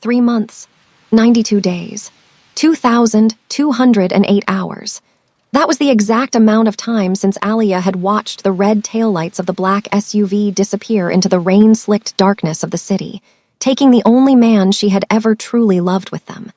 3 months, 92 days, 2,208 hours. That was the exact amount of time since Alia had watched the red taillights of the black SUV disappear into the rain-slicked darkness of the city, taking the only man she had ever truly loved with them.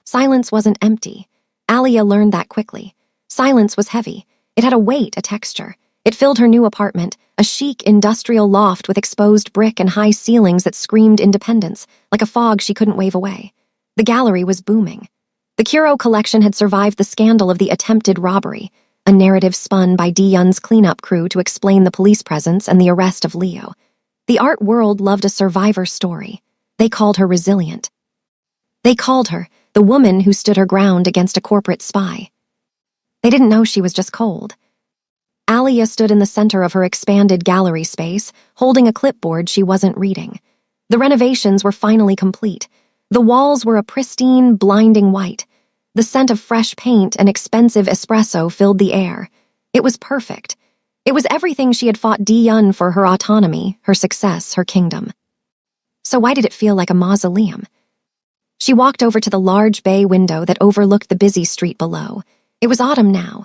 Silence wasn't empty. Alia learned that quickly. Silence was heavy. It had a weight, a texture. It filled her new apartment, a chic industrial loft with exposed brick and high ceilings that screamed independence, like a fog she couldn't wave away. The gallery was booming. The Curo collection had survived the scandal of the attempted robbery, a narrative spun by Diyun's cleanup crew to explain the police presence and the arrest of Leo. The art world loved a survivor story. They called her resilient. They called her the woman who stood her ground against a corporate spy. They didn't know she was just cold. Alia stood in the center of her expanded gallery space, holding a clipboard she wasn't reading. The renovations were finally complete. The walls were a pristine, blinding white. The scent of fresh paint and expensive espresso filled the air. It was perfect. It was everything she had fought Diyun for: her autonomy, her success, her kingdom. So why did it feel like a mausoleum? She walked over to the large bay window that overlooked the busy street below. It was autumn now.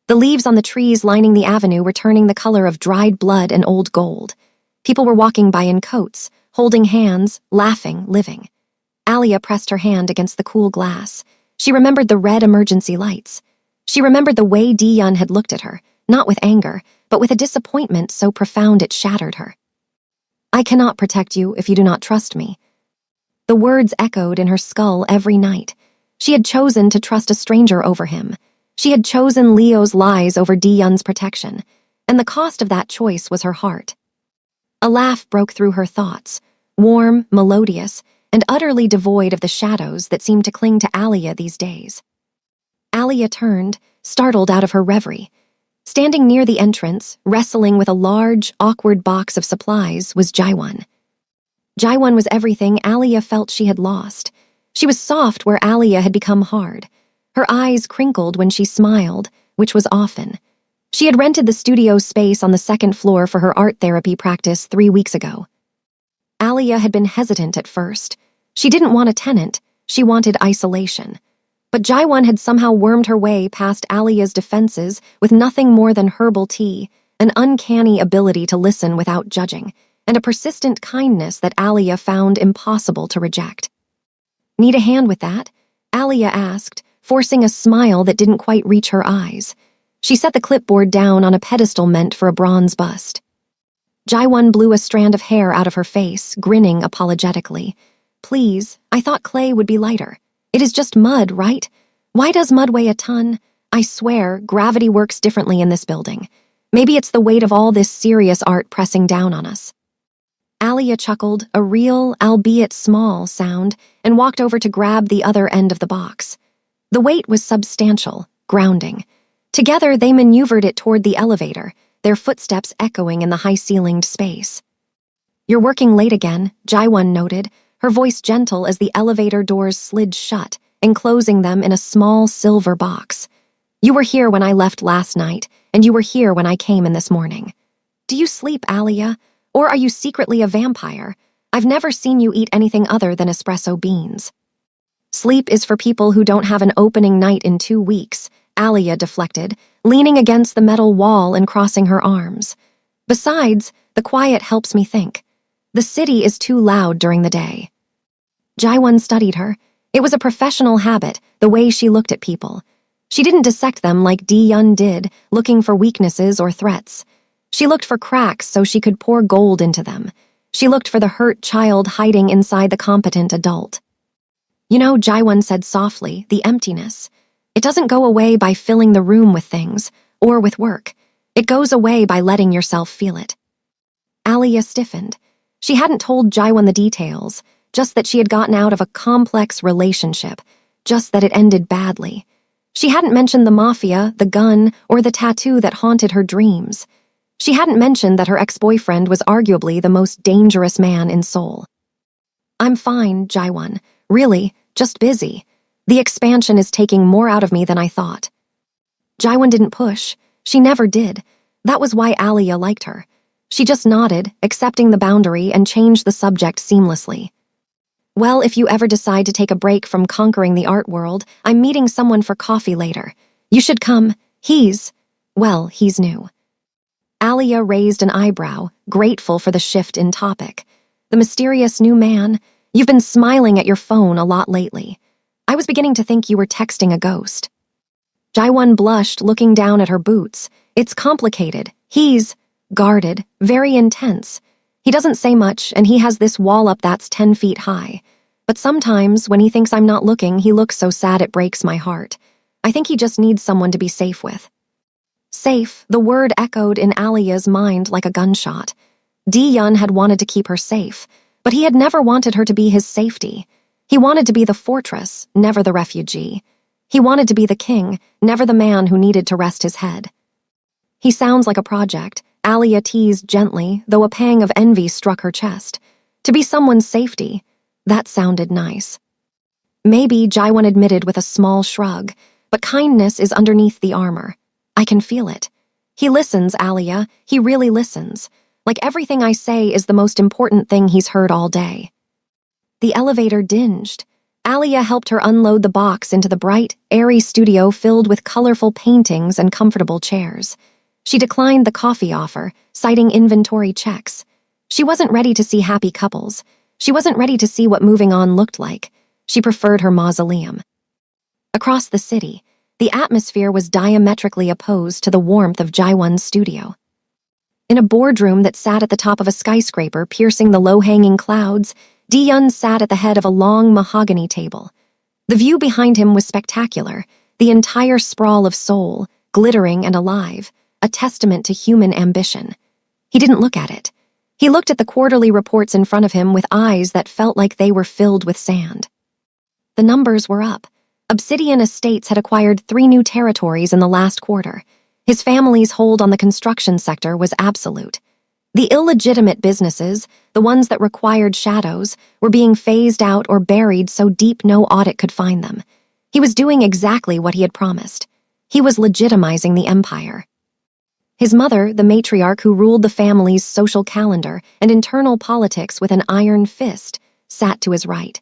The leaves on the trees lining the avenue were turning the color of dried blood and old gold. People were walking by in coats, holding hands, laughing, living. Alia pressed her hand against the cool glass. She remembered the red emergency lights. She remembered the way Diyun had looked at her, not with anger, but with a disappointment so profound it shattered her. "I cannot protect you if you do not trust me." The words echoed in her skull every night. She had chosen to trust a stranger over him. She had chosen Leo's lies over Diyun's protection, and the cost of that choice was her heart. A laugh broke through her thoughts, warm, melodious, and utterly devoid of the shadows that seemed to cling to Alia these days. Alia turned, startled out of her reverie. Standing near the entrance, wrestling with a large, awkward box of supplies, was Jaiwan. Jaiwan was everything Alia felt she had lost. She was soft where Alia had become hard. Her eyes crinkled when she smiled, which was often. She had rented the studio space on the second floor for her art therapy practice 3 weeks ago. Alia had been hesitant at first. She didn't want a tenant, she wanted isolation. But Jaiwan had somehow wormed her way past Alia's defenses with nothing more than herbal tea, an uncanny ability to listen without judging, and a persistent kindness that Alia found impossible to reject. "Need a hand with that?" Alia asked, forcing a smile that didn't quite reach her eyes. She set the clipboard down on a pedestal meant for a bronze bust. Jaiwan blew a strand of hair out of her face, grinning apologetically. "Please, I thought clay would be lighter. It is just mud, right? Why does mud weigh a ton? I swear, gravity works differently in this building. Maybe it's the weight of all this serious art pressing down on us." Alia chuckled, a real, albeit small, sound, and walked over to grab the other end of the box. The weight was substantial, grounding. Together, they maneuvered it toward the elevator, their footsteps echoing in the high-ceilinged space. "You're working late again," Jaiwan noted, her voice gentle as the elevator doors slid shut, enclosing them in a small silver box. "You were here when I left last night, and you were here when I came in this morning. Do you sleep, Alia? Or are you secretly a vampire? I've never seen you eat anything other than espresso beans." "Sleep is for people who don't have an opening night in 2 weeks," Alia deflected, leaning against the metal wall and crossing her arms. "Besides, the quiet helps me think. The city is too loud during the day." Jaiwan studied her. It was a professional habit, the way she looked at people. She didn't dissect them like Diyun did, looking for weaknesses or threats. She looked for cracks so she could pour gold into them. She looked for the hurt child hiding inside the competent adult. "You know," Jaiwan said softly, "the emptiness. It doesn't go away by filling the room with things, or with work. It goes away by letting yourself feel it." Alia stiffened. She hadn't told Jaiwan the details, just that she had gotten out of a complex relationship, just that it ended badly. She hadn't mentioned the Mafia, the gun, or the tattoo that haunted her dreams. She hadn't mentioned that her ex-boyfriend was arguably the most dangerous man in Seoul. "I'm fine, Jaiwan. Really, just busy. The expansion is taking more out of me than I thought." Jaiwan didn't push. She never did. That was why Alia liked her. She just nodded, accepting the boundary, and changed the subject seamlessly. Well, if you ever decide to take a break from conquering the art world, I'm meeting someone for coffee later. You should come. He's new. Alia raised an eyebrow, grateful for the shift in topic. The mysterious new man. You've been smiling at your phone a lot lately. I was beginning to think you were texting a ghost. Jaiwon blushed, looking down at her boots. It's complicated. He's guarded, very intense. He doesn't say much, and he has this wall up that's 10 feet high. But sometimes, when he thinks I'm not looking, he looks so sad it breaks my heart. I think he just needs someone to be safe with. Safe, the word echoed in Alia's mind like a gunshot. Di-yun had wanted to keep her safe, but he had never wanted her to be his safety. He wanted to be the fortress, never the refugee. He wanted to be the king, never the man who needed to rest his head. He sounds like a project, Alia teased gently, though a pang of envy struck her chest. To be someone's safety, that sounded nice. Maybe, Jaiwon admitted with a small shrug, but kindness is underneath the armor. I can feel it. He listens, Alia, he really listens. Like everything I say is the most important thing he's heard all day. The elevator dinged. Alia helped her unload the box into the bright, airy studio filled with colorful paintings and comfortable chairs. She declined the coffee offer, citing inventory checks. She wasn't ready to see happy couples. She wasn't ready to see what moving on looked like. She preferred her mausoleum. Across the city, the atmosphere was diametrically opposed to the warmth of Jaiwon's studio. In a boardroom that sat at the top of a skyscraper piercing the low-hanging clouds, Di-yun sat at the head of a long mahogany table. The view behind him was spectacular, the entire sprawl of Seoul, glittering and alive, a testament to human ambition. He didn't look at it. He looked at the quarterly reports in front of him with eyes that felt like they were filled with sand. The numbers were up. Obsidian Estates had acquired 3 new territories in the last quarter. His family's hold on the construction sector was absolute. The illegitimate businesses, the ones that required shadows, were being phased out or buried so deep no audit could find them. He was doing exactly what he had promised. He was legitimizing the empire. His mother, the matriarch who ruled the family's social calendar and internal politics with an iron fist, sat to his right.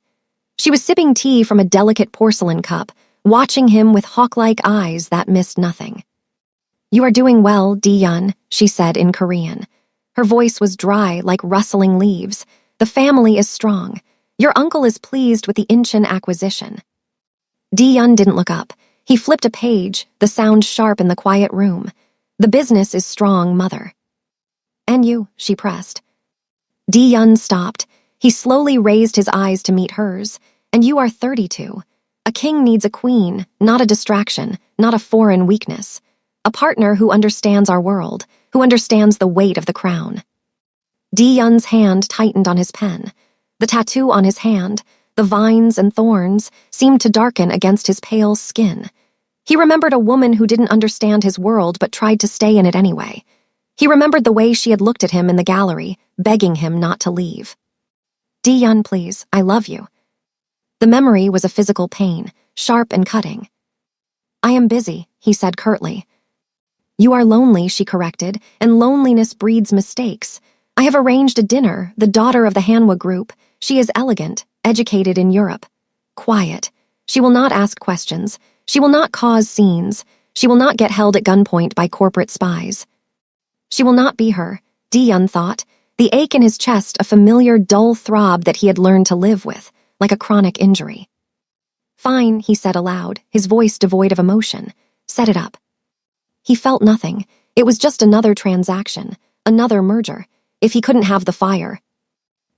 She was sipping tea from a delicate porcelain cup, watching him with hawk-like eyes that missed nothing. You are doing well, Di-yun, she said in Korean. Her voice was dry like rustling leaves. The family is strong. Your uncle is pleased with the Incheon acquisition. Di-yun didn't look up. He flipped a page, the sound sharp in the quiet room. The business is strong, mother. And you, she pressed. Di-yun stopped. He slowly raised his eyes to meet hers. And you are 32. A king needs a queen, not a distraction, not a foreign weakness. A partner who understands our world, who understands the weight of the crown. Di-yun's hand tightened on his pen. The tattoo on his hand, the vines and thorns, seemed to darken against his pale skin. He remembered a woman who didn't understand his world but tried to stay in it anyway. He remembered the way she had looked at him in the gallery, begging him not to leave. Di-yun, please, I love you. The memory was a physical pain, sharp and cutting. I am busy, he said curtly. You are lonely, she corrected, and loneliness breeds mistakes. I have arranged a dinner, the daughter of the Hanwha group. She is elegant, educated in Europe. Quiet. She will not ask questions. She will not cause scenes. She will not get held at gunpoint by corporate spies. She will not be her, Di-yun thought, the ache in his chest a familiar dull throb that he had learned to live with, like a chronic injury. Fine, he said aloud, his voice devoid of emotion. Set it up. He felt nothing. It was just another transaction, another merger. If he couldn't have the fire,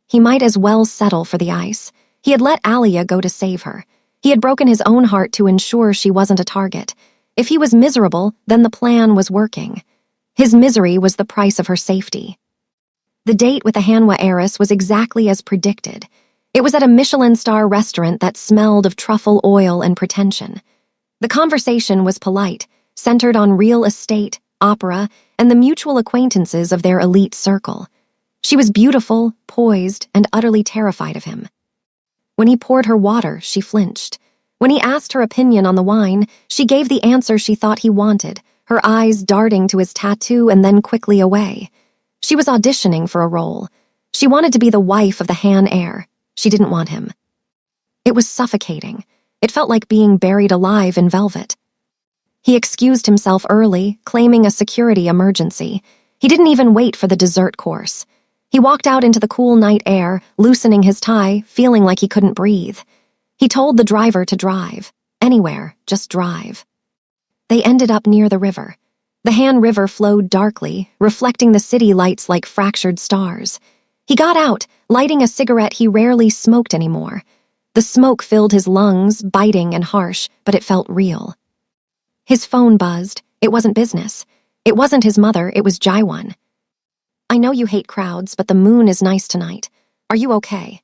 he might as well settle for the ice. He had let Alia go to save her. He had broken his own heart to ensure she wasn't a target. If he was miserable, then the plan was working. His misery was the price of her safety. The date with the Hanwha heiress was exactly as predicted. It was at a Michelin star restaurant that smelled of truffle oil and pretension. The conversation was polite, centered on real estate, opera, and the mutual acquaintances of their elite circle. She was beautiful, poised, and utterly terrified of him. When he poured her water, she flinched. When he asked her opinion on the wine, she gave the answer she thought he wanted, her eyes darting to his tattoo and then quickly away. She was auditioning for a role. She wanted to be the wife of the Han heir. She didn't want him. It was suffocating. It felt like being buried alive in velvet. He excused himself early, claiming a security emergency. He didn't even wait for the dessert course. He walked out into the cool night air, loosening his tie, feeling like he couldn't breathe. He told the driver to drive. Anywhere, just drive. They ended up near the river. The Han River flowed darkly, reflecting the city lights like fractured stars. He got out, lighting a cigarette he rarely smoked anymore. The smoke filled his lungs, biting and harsh, but it felt real. His phone buzzed. It wasn't business. It wasn't his mother, it was Jaiwan. "I know you hate crowds, but the moon is nice tonight. Are you okay?"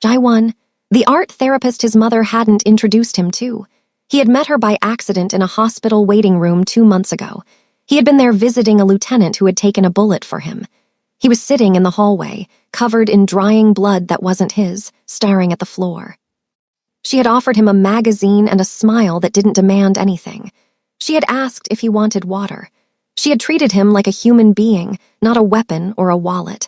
Jaiwan, the art therapist his mother hadn't introduced him to. He had met her by accident in a hospital waiting room 2 months ago. He had been there visiting a lieutenant who had taken a bullet for him. He was sitting in the hallway, covered in drying blood that wasn't his, staring at the floor. She had offered him a magazine and a smile that didn't demand anything. She had asked if he wanted water. She had treated him like a human being, not a weapon or a wallet.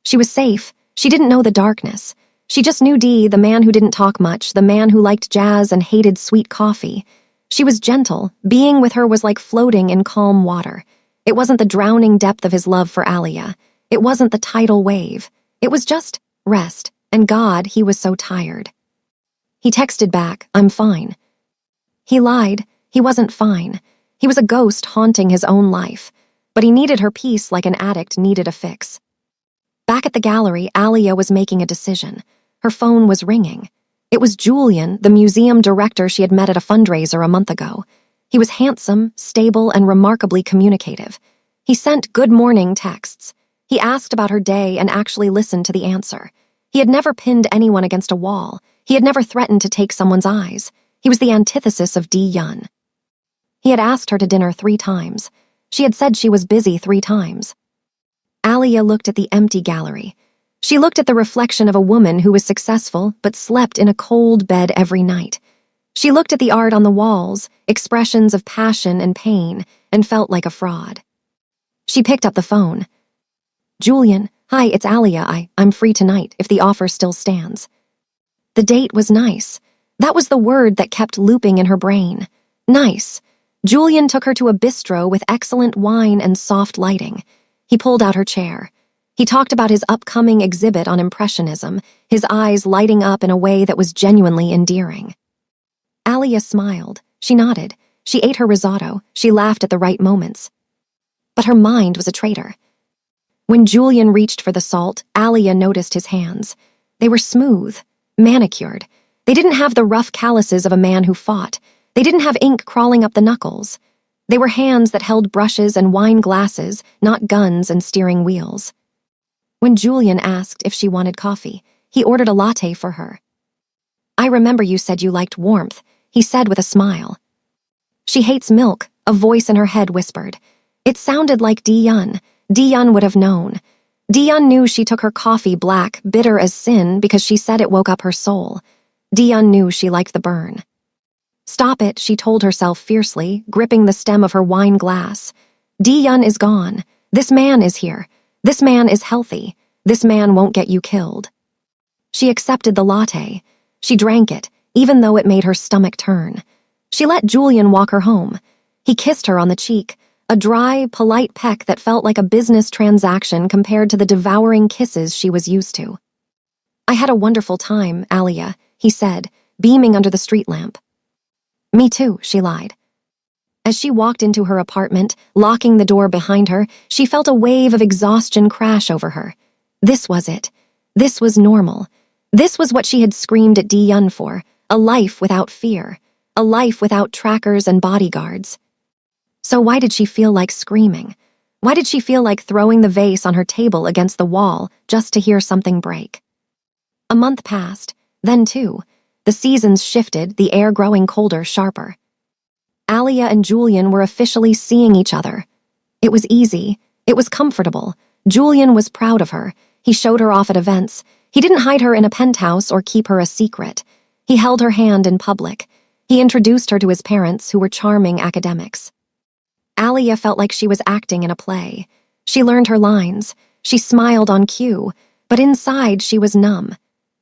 She was safe. She didn't know the darkness. She just knew Dee, the man who didn't talk much, the man who liked jazz and hated sweet coffee. She was gentle. Being with her was like floating in calm water. It wasn't the drowning depth of his love for Alia. It wasn't the tidal wave. It was just rest, and God, he was so tired. He texted back, "I'm fine." He lied. He wasn't fine. He was a ghost haunting his own life. But he needed her peace like an addict needed a fix. Back at the gallery, Alia was making a decision. Her phone was ringing. It was Julian, the museum director she had met at a fundraiser a month ago. He was handsome, stable, and remarkably communicative. He sent good morning texts. He asked about her day and actually listened to the answer. He had never pinned anyone against a wall. He had never threatened to take someone's eyes. He was the antithesis of Dee Yun. He had asked her to dinner 3 times. She had said she was busy 3 times. Alia looked at the empty gallery. She looked at the reflection of a woman who was successful but slept in a cold bed every night. She looked at the art on the walls, expressions of passion and pain, and felt like a fraud. She picked up the phone. "Julian, hi, it's Alia. I'm free tonight, if the offer still stands." The date was nice. That was the word that kept looping in her brain. Nice. Julian took her to a bistro with excellent wine and soft lighting. He pulled out her chair. He talked about his upcoming exhibit on Impressionism, his eyes lighting up in a way that was genuinely endearing. Alia smiled. She nodded. She ate her risotto. She laughed at the right moments. But her mind was a traitor. When Julian reached for the salt, Alia noticed his hands. They were smooth, manicured. They didn't have the rough calluses of a man who fought. They didn't have ink crawling up the knuckles. They were hands that held brushes and wine glasses, not guns and steering wheels. When Julian asked if she wanted coffee, he ordered a latte for her. "I remember you said you liked warmth," he said with a smile. "She hates milk," a voice in her head whispered. It sounded like Dee Yun. Dee Yun would have known. Dee Yun knew she took her coffee black, bitter as sin, because she said it woke up her soul. Dee Yun knew she liked the burn. "Stop it," she told herself fiercely, gripping the stem of her wine glass. "Dee Yun is gone. This man is here. This man is healthy. This man won't get you killed." She accepted the latte. She drank it, even though it made her stomach turn. She let Julian walk her home. He kissed her on the cheek, a dry, polite peck that felt like a business transaction compared to the devouring kisses she was used to. "I had a wonderful time, Alia," he said, beaming under the street lamp. "Me too," she lied. As she walked into her apartment, locking the door behind her, she felt a wave of exhaustion crash over her. This was it. This was normal. This was what she had screamed at Dee Yun for, a life without fear, a life without trackers and bodyguards. So why did she feel like screaming? Why did she feel like throwing the vase on her table against the wall just to hear something break? A month passed, then 2. The seasons shifted, the air growing colder, sharper. Alia and Julian were officially seeing each other. It was easy. It was comfortable. Julian was proud of her. He showed her off at events. He didn't hide her in a penthouse or keep her a secret. He held her hand in public. He introduced her to his parents, who were charming academics. Alia felt like she was acting in a play. She learned her lines. She smiled on cue, but inside she was numb.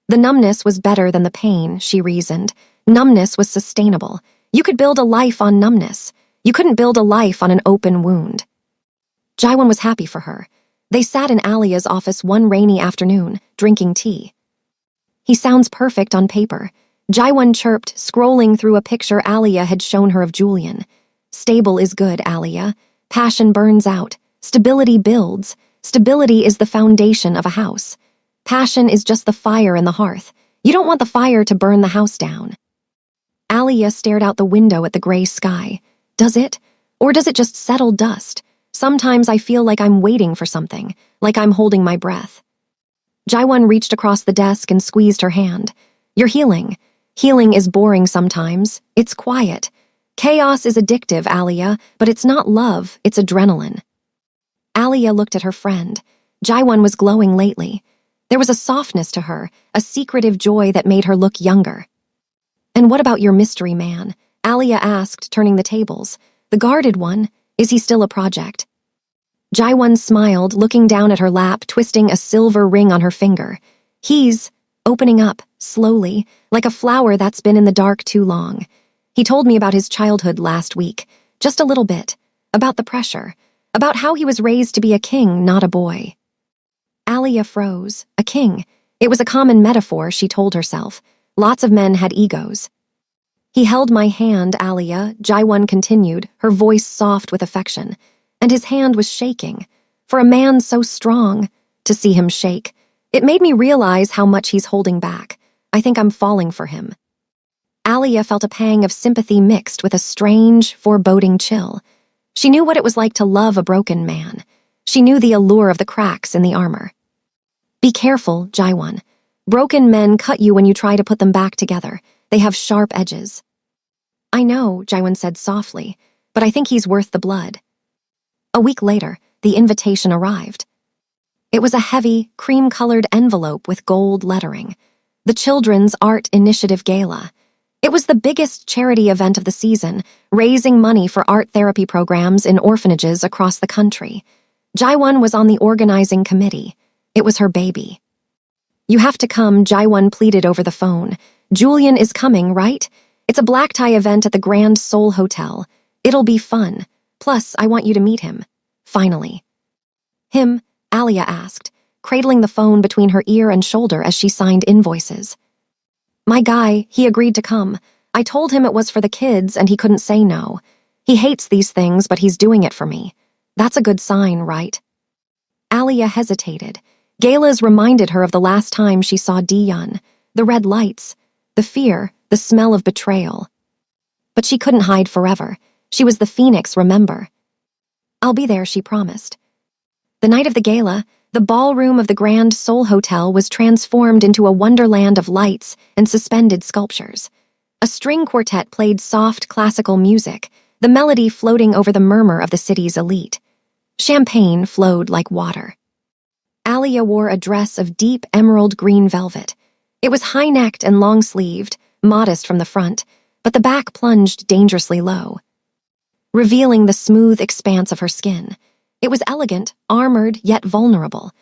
The numbness was better than the pain, she reasoned. Numbness was sustainable. You could build a life on numbness. You couldn't build a life on an open wound. Jaiwan was happy for her. They sat in Alia's office one rainy afternoon, drinking tea. He sounds perfect on paper. Jaiwan chirped, scrolling through a picture Alia had shown her of Julian. Stable is good, Alia. Passion burns out. Stability builds. Stability is the foundation of a house. Passion is just the fire in the hearth. You don't want the fire to burn the house down. Alia stared out the window at the gray sky. Does it? Or does it just settle dust? Sometimes I feel like I'm waiting for something, like I'm holding my breath. Jaiwan reached across the desk and squeezed her hand. You're healing. Healing is boring sometimes. It's quiet. Chaos is addictive, Alia, but it's not love, it's adrenaline. Alia looked at her friend. Jaiwan was glowing lately. There was a softness to her, a secretive joy that made her look younger. And what about your mystery man? Alia asked, turning the tables. The guarded one, is he still a project? Jaiwan smiled, looking down at her lap, twisting a silver ring on her finger. He's opening up, slowly, like a flower that's been in the dark too long. He told me about his childhood last week, just a little bit, about the pressure, about how he was raised to be a king, not a boy. Alia froze. A king. It was a common metaphor, she told herself. Lots of men had egos. He held my hand, Alia, Jaiwan continued, her voice soft with affection, and his hand was shaking. For a man so strong, to see him shake, it made me realize how much he's holding back. I think I'm falling for him. Alia felt a pang of sympathy mixed with a strange, foreboding chill. She knew what it was like to love a broken man. She knew the allure of the cracks in the armor. Be careful, Jaiwan. Broken men cut you when you try to put them back together. They have sharp edges. I know, Jaiwan said softly, but I think he's worth the blood. A week later, the invitation arrived. It was a heavy, cream-colored envelope with gold lettering. The Children's Art Initiative Gala. It was the biggest charity event of the season, raising money for art therapy programs in orphanages across the country. Jaiwan was on the organizing committee. It was her baby. You have to come, Jaiwan pleaded over the phone. Julian is coming, right? It's a black tie event at the Grand Seoul Hotel. It'll be fun. Plus, I want you to meet him. Finally. Him? Alia asked, cradling the phone between her ear and shoulder as she signed invoices. My guy, he agreed to come. I told him it was for the kids and he couldn't say no. He hates these things, but he's doing it for me. That's a good sign, right? Alia hesitated. Galas reminded her of the last time she saw Di-yun, the red lights, the fear, the smell of betrayal. But she couldn't hide forever. She was the phoenix, remember? I'll be there, she promised. The night of the gala, the ballroom of the Grand Seoul Hotel was transformed into a wonderland of lights and suspended sculptures. A string quartet played soft classical music, the melody floating over the murmur of the city's elite. Champagne flowed like water. Alia wore a dress of deep emerald green velvet. It was high-necked and long-sleeved, modest from the front, but the back plunged dangerously low, revealing the smooth expanse of her skin. It was elegant, armored, yet vulnerable.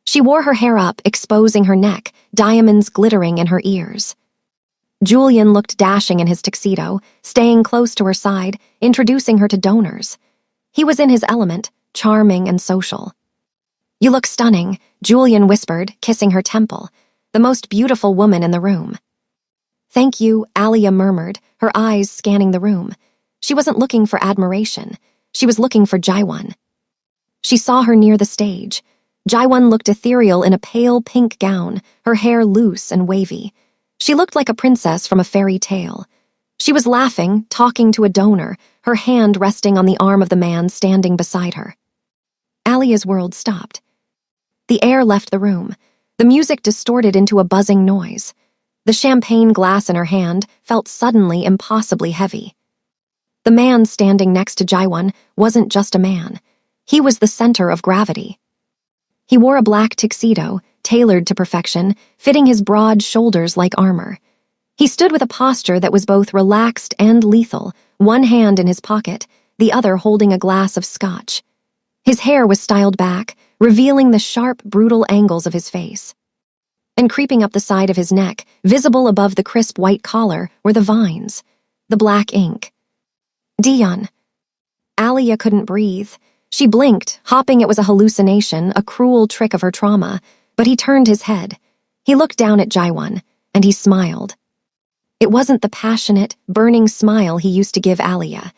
She wore her hair up, exposing her neck, diamonds glittering in her ears. Julian looked dashing in his tuxedo, staying close to her side, introducing her to donors. He was in his element, charming and social. You look stunning, Julian whispered, kissing her temple, the most beautiful woman in the room. Thank you, Alia murmured, her eyes scanning the room. She wasn't looking for admiration. She was looking for Jaiwan. She saw her near the stage. Jaiwan looked ethereal in a pale pink gown, her hair loose and wavy. She looked like a princess from a fairy tale. She was laughing, talking to a donor, her hand resting on the arm of the man standing beside her. Alia's world stopped. The air left the room. The music distorted into a buzzing noise. The champagne glass in her hand felt suddenly impossibly heavy. The man standing next to Jaiwan wasn't just a man. He was the center of gravity. He wore a black tuxedo, tailored to perfection, fitting his broad shoulders like armor. He stood with a posture that was both relaxed and lethal, one hand in his pocket, the other holding a glass of scotch. His hair was styled back, revealing the sharp, brutal angles of his face. and creeping up the side of his neck, visible above the crisp white collar, were the vines, the black ink. Dion. Alia couldn't breathe. She blinked, hoping it was a hallucination, a cruel trick of her trauma, but he turned his head. He looked down at Jaiwan, and he smiled. It wasn't the passionate, burning smile he used to give Alia.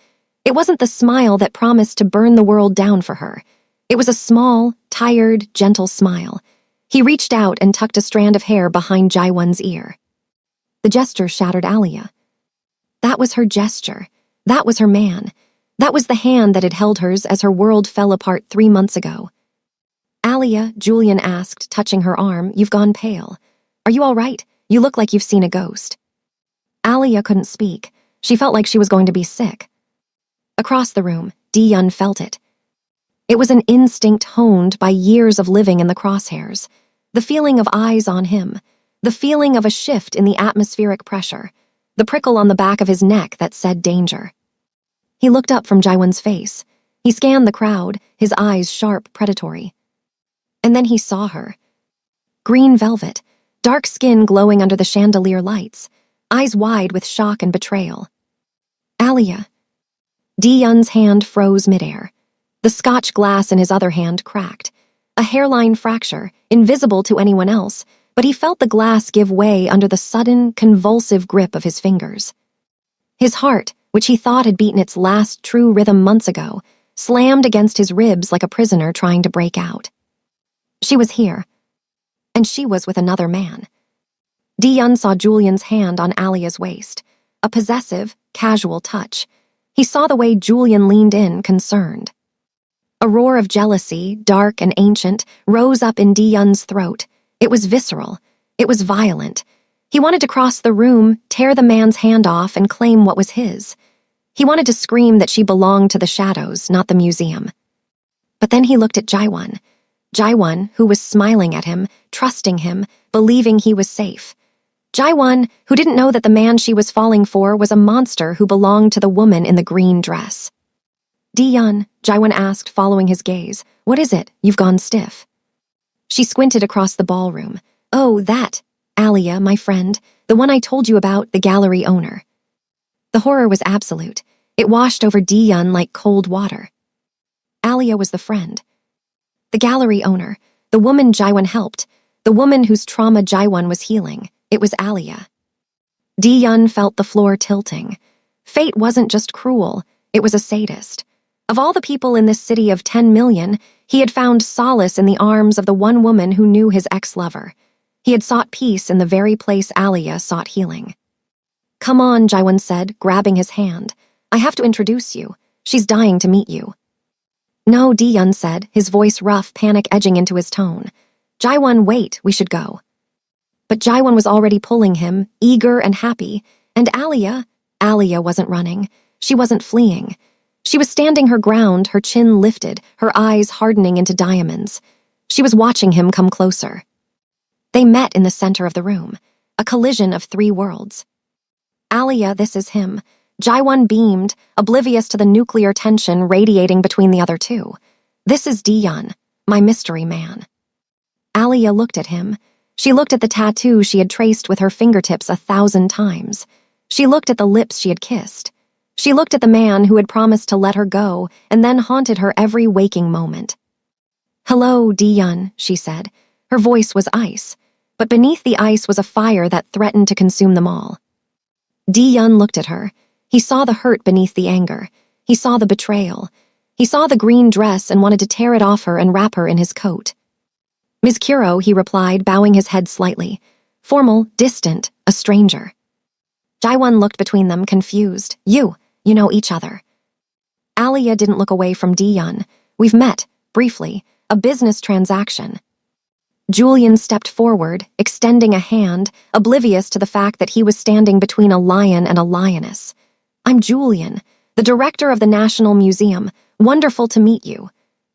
It wasn't the smile that promised to burn the world down for her. It was a small, tired, gentle smile. He reached out and tucked a strand of hair behind Jaiwan's ear. The gesture shattered Alia. That was her gesture. That was her man. That was the hand that had held hers as her world fell apart 3 months ago. Alia, Julian asked, touching her arm, "You've gone pale. Are you all right? You look like you've seen a ghost." Alia couldn't speak. She felt like she was going to be sick. Across the room, Di-yun felt it. It was an instinct honed by years of living in the crosshairs. The feeling of eyes on him. The feeling of a shift in the atmospheric pressure. The prickle on the back of his neck that said danger. He looked up from Jaiwan's face. He scanned the crowd, his eyes sharp, predatory. And then he saw her. Green velvet, dark skin glowing under the chandelier lights, eyes wide with shock and betrayal. Alia. Di-yun's hand froze midair. The Scotch glass in his other hand cracked. A hairline fracture, invisible to anyone else, but he felt the glass give way under the sudden, convulsive grip of his fingers. His heart, which he thought had beaten its last true rhythm months ago, slammed against his ribs like a prisoner trying to break out. She was here, and she was with another man. Di-yun saw Julian's hand on Alia's waist, a possessive, casual touch. He saw the way Julian leaned in, concerned. A roar of jealousy, dark and ancient, rose up in Di-yun's throat. It was visceral. It was violent. He wanted to cross the room, tear the man's hand off, and claim what was his. He wanted to scream that she belonged to the shadows, not the museum. But then he looked at Jaiwan. Jaiwan, who was smiling at him, trusting him, believing he was safe. Jaiwan, who didn't know that the man she was falling for was a monster who belonged to the woman in the green dress. "Di-yun," Jaiwan asked, following his gaze. "What is it? You've gone stiff." She squinted across the ballroom. "Oh, that. Alia, my friend, the one I told you about, the gallery owner." The horror was absolute. It washed over Di-yun like cold water. Alia was the friend. The gallery owner, the woman Jaiwan helped, the woman whose trauma Jaiwan was healing. It was Alia. Di-yun felt the floor tilting. Fate wasn't just cruel, it was a sadist. Of all the people in this city of 10 million, he had found solace in the arms of the one woman who knew his ex-lover. He had sought peace in the very place Alia sought healing. "Come on," Jaiwan said, grabbing his hand. "I have to introduce you. She's dying to meet you." "No," Di-yun said, his voice rough, panic edging into his tone. "Jaiwan, wait, we should go." But Jaiwan was already pulling him, eager and happy, and Alia wasn't running. She wasn't fleeing. She was standing her ground, her chin lifted, her eyes hardening into diamonds. She was watching him come closer. They met in the center of the room, a collision of 3 worlds. "Alia, this is him." Jaiwan beamed, oblivious to the nuclear tension radiating between the other two. "This is Di-yun, my mystery man." Alia looked at him. She looked at the tattoo she had traced with her fingertips 1,000 times. She looked at the lips she had kissed. She looked at the man who had promised to let her go and then haunted her every waking moment. "Hello, Di-yun," she said. Her voice was ice, but beneath the ice was a fire that threatened to consume them all. Di-yun looked at her. He saw the hurt beneath the anger. He saw the betrayal. He saw the green dress and wanted to tear it off her and wrap her in his coat. "Ms. Kuro," he replied, bowing his head slightly. Formal, distant, a stranger. Jaiwan looked between them, confused. You know each other." Alia didn't look away from Di-yun. "We've met, briefly, a business transaction." Julian stepped forward, extending a hand, oblivious to the fact that he was standing between a lion and a lioness. "I'm Julian, the director of the National Museum. Wonderful to meet you.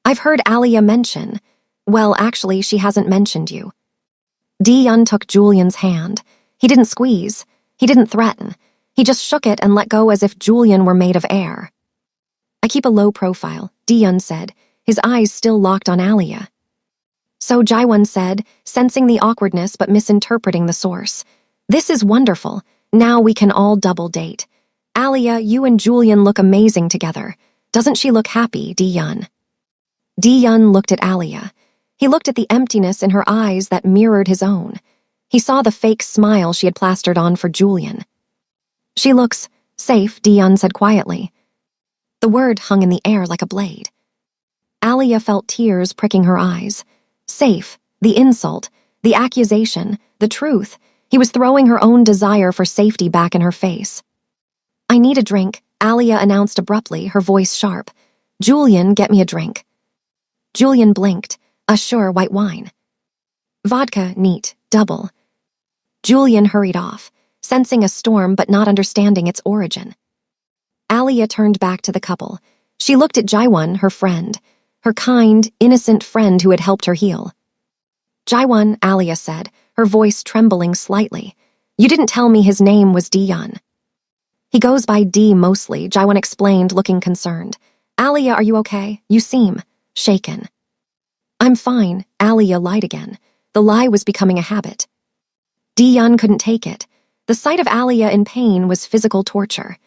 I've heard Alia mention. Well, actually, she hasn't mentioned you." Di-yun took Julian's hand. He didn't squeeze. He didn't threaten. He just shook it and let go as if Julian were made of air. "I keep a low profile," Di-yun said, his eyes still locked on Alia. So Jaiwan said, sensing the awkwardness but misinterpreting the source. This is wonderful. Now we can all double date. Alia, you and Julian look amazing together. Doesn't she look happy, Di-yun? Di-yun looked at Alia. He looked at the emptiness in her eyes that mirrored his own. He saw the fake smile she had plastered on for Julian. She looks safe, Di-yun said quietly. The word hung in the air like a blade. Alia felt tears pricking her eyes. Safe, the insult, the accusation, the truth. He was throwing her own desire for safety back in her face. I need a drink, Alia announced abruptly, her voice sharp. Julian, get me a drink. Julian blinked. Sure, white wine. Vodka, neat, double. Julian hurried off, sensing a storm but not understanding its origin. Alia turned back to the couple. She looked at Jaiwan, her friend, her kind, innocent friend who had helped her heal. Jaiwan, Alia said, her voice trembling slightly. You didn't tell me his name was Di-yun. He goes by D mostly, Jaiwan explained, looking concerned. Alia, are you okay? You seem shaken. I'm fine, Alia lied again. The lie was becoming a habit. Di-yun couldn't take it. The sight of Alia in pain was physical torture.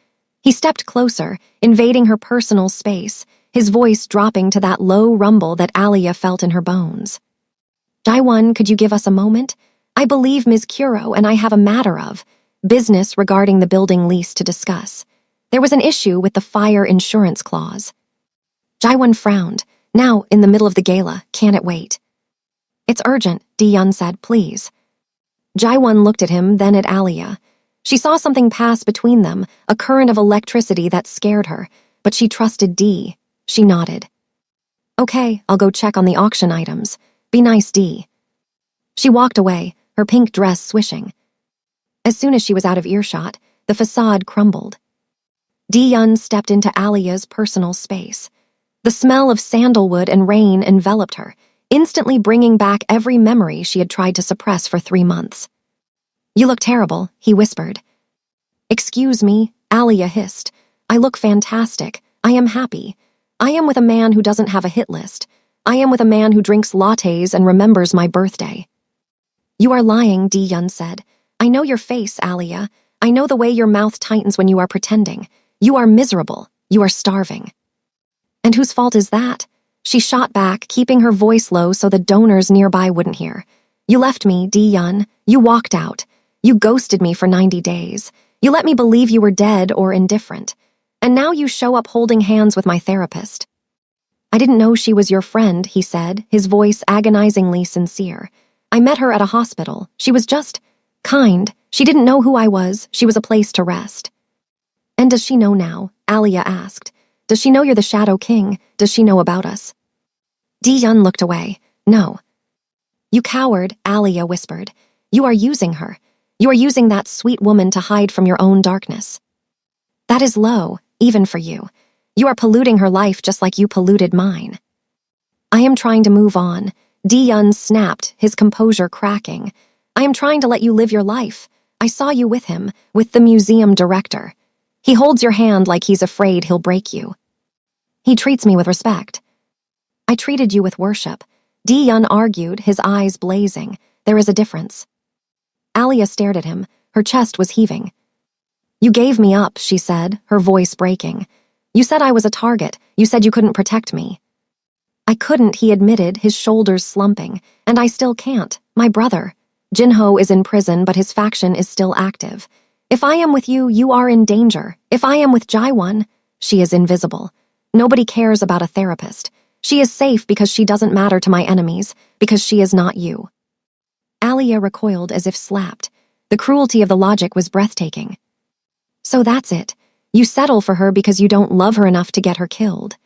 He stepped closer, invading her personal space, his voice dropping to that low rumble that Alia felt in her bones. Jaiwan, could you give us a moment? I believe Ms. Kuro and I have a matter of business regarding the building lease to discuss. There was an issue with the fire insurance clause. Jaiwan frowned. Now, in the middle of the gala, can it wait? It's urgent, Di-yun said, please. Jaiwan looked at him, then at Alia. She saw something pass between them, a current of electricity that scared her, but she trusted D. She nodded. Okay, I'll go check on the auction items. Be nice, D. She walked away, her pink dress swishing. As soon as she was out of earshot, the facade crumbled. Di-yun stepped into Alia's personal space. The smell of sandalwood and rain enveloped her, instantly bringing back every memory she had tried to suppress for 3 months. You look terrible, he whispered. Excuse me, Alia hissed. I look fantastic. I am happy. I am with a man who doesn't have a hit list. I am with a man who drinks lattes and remembers my birthday. You are lying, Di-yun said. I know your face, Alia. I know the way your mouth tightens when you are pretending. You are miserable. You are starving. And whose fault is that? She shot back, keeping her voice low so the donors nearby wouldn't hear. You left me, Di-yun. You walked out. You ghosted me for 90 days. You let me believe you were dead or indifferent. And now you show up holding hands with my therapist. I didn't know she was your friend, he said, his voice agonizingly sincere. I met her at a hospital. She was just kind. She didn't know who I was. She was a place to rest. And does she know now? Alia asked. Does she know you're the Shadow King? Does she know about us? Di-yun looked away. No. You coward, Alia whispered. You are using her. You are using that sweet woman to hide from your own darkness. That is low, even for you. You are polluting her life just like you polluted mine. I am trying to move on. Di-yun snapped, his composure cracking. I am trying to let you live your life. I saw you with him, with the museum director. He holds your hand like he's afraid he'll break you. He treats me with respect. I treated you with worship. Di-yun argued, his eyes blazing. There is a difference. Alia stared at him. Her chest was heaving. You gave me up, she said, her voice breaking. You said I was a target. You said you couldn't protect me. I couldn't, he admitted, his shoulders slumping. And I still can't. My brother. Jinho is in prison, but his faction is still active. If I am with you, you are in danger. If I am with Jaiwan, she is invisible. Nobody cares about a therapist. She is safe because she doesn't matter to my enemies, because she is not you. Alia recoiled as if slapped. The cruelty of the logic was breathtaking. So that's it. You settle for her because you don't love her enough to get her killed.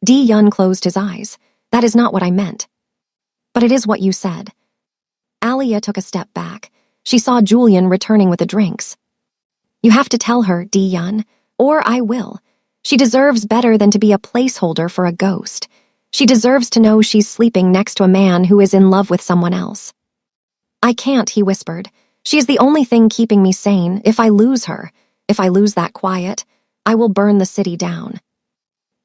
Di-yun closed his eyes. That is not what I meant. But it is what you said. Alia took a step back. She saw Julian returning with the drinks. You have to tell her, Di-yun, or I will. She deserves better than to be a placeholder for a ghost. She deserves to know she's sleeping next to a man who is in love with someone else. I can't, he whispered. She is the only thing keeping me sane. If I lose her, if I lose that quiet, I will burn the city down.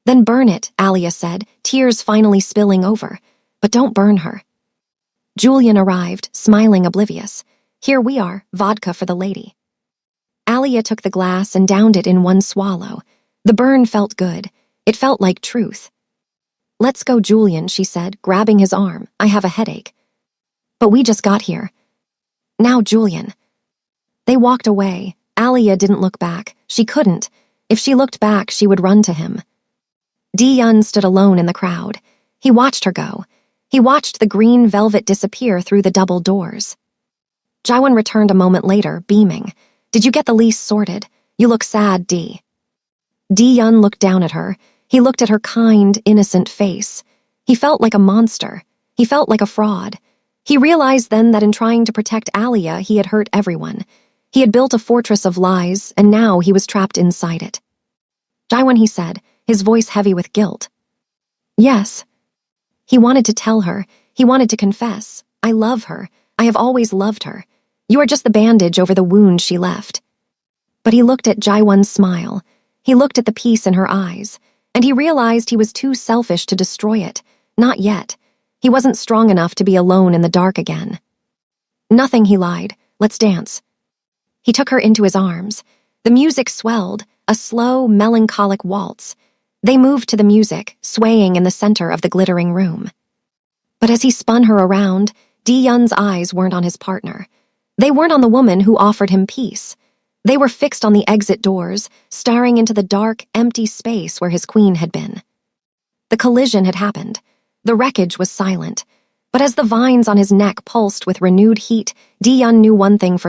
Then burn it, Alia said, tears finally spilling over. But don't burn her. Julian arrived, smiling oblivious. Here we are, vodka for the lady. Alia took the glass and downed it in one swallow. The burn felt good. It felt like truth. Let's go, Julian, she said, grabbing his arm. I have a headache. But we just got here. Now, Julian. They walked away. Alia didn't look back. She couldn't. If she looked back, she would run to him. Di-yun stood alone in the crowd. He watched her go. He watched the green velvet disappear through the double doors. Jaewon returned a moment later, beaming. Did you get the lease sorted? You look sad, Di. Di-yun looked down at her. He looked at her kind, innocent face. He felt like a monster. He felt like a fraud. He realized then that in trying to protect Alia, he had hurt everyone. He had built a fortress of lies, and now he was trapped inside it. Jaewon, he said, his voice heavy with guilt. Yes. He wanted to tell her. He wanted to confess. I love her. I have always loved her. You are just the bandage over the wound she left. But he looked at Jaewon's smile. He looked at the peace in her eyes, and he realized he was too selfish to destroy it. Not yet. He wasn't strong enough to be alone in the dark again. Nothing, he lied. Let's dance. He took her into his arms. The music swelled, a slow, melancholic waltz. They moved to the music, swaying in the center of the glittering room. But as he spun her around, Di-yun's eyes weren't on his partner. They weren't on the woman who offered him peace. They were fixed on the exit doors, staring into the dark, empty space where his queen had been. The collision had happened. The wreckage was silent. But as the vines on his neck pulsed with renewed heat, Di-yun knew one thing for